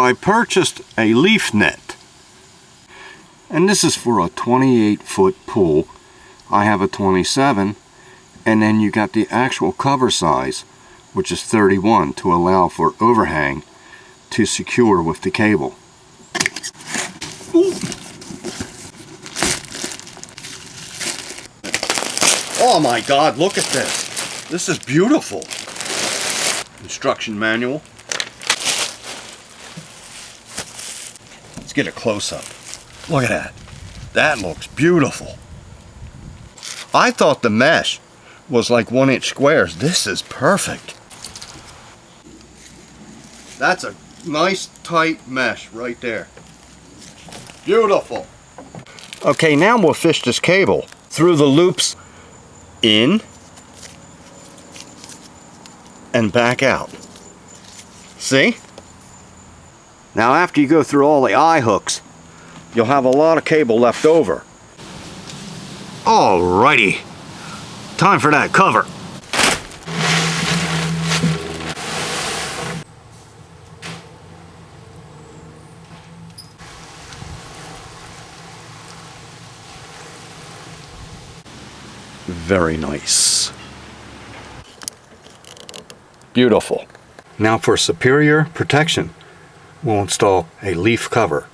I purchased a leaf net, and this is for a 28-foot pool. I have a 27, and then you got the actual cover size, which is 31, to allow for overhang to secure with the cable. Ooh. Oh my God, look at this. This is beautiful. Instruction manual. Let's get a close-up. Look at that. That looks beautiful. I thought the mesh was like 1-inch squares. This is perfect. That's a nice tight mesh right there. Beautiful. Okay, now we'll fish this cable through the loops in and back out. See? Now after you go through all the eye hooks, you'll have a lot of cable left over. Alrighty, time for that cover. Very nice. Beautiful. Now for superior protection, we'll install a leaf cover.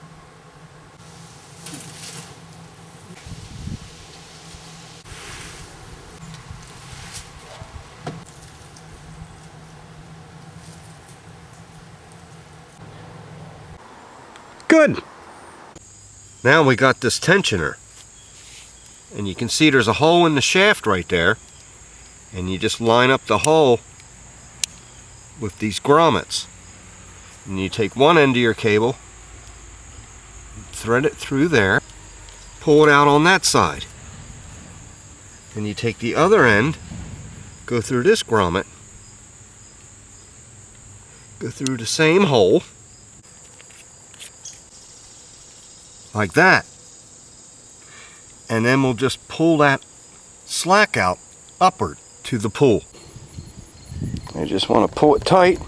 Good. Now we got this tensioner, and you can see there's a hole in the shaft right there, and you just line up the hole with these grommets, and you take one end of your cable, thread it through there, pull it out on that side, and you take the other end, go through this grommet, go through the same hole like that, and then we'll just pull that slack out upward to the pool. You just want to pull it tight,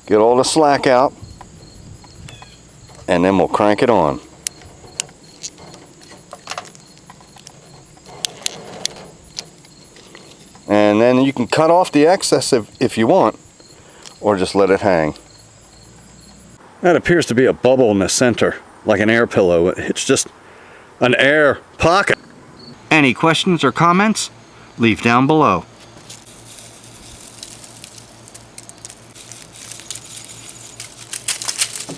get all the slack out, and then we'll crank it on. And then you can cut off the excess if you want, or just let it hang. That appears to be a bubble in the center, like an air pillow. It's just an air pocket. Any questions or comments? Leave down below.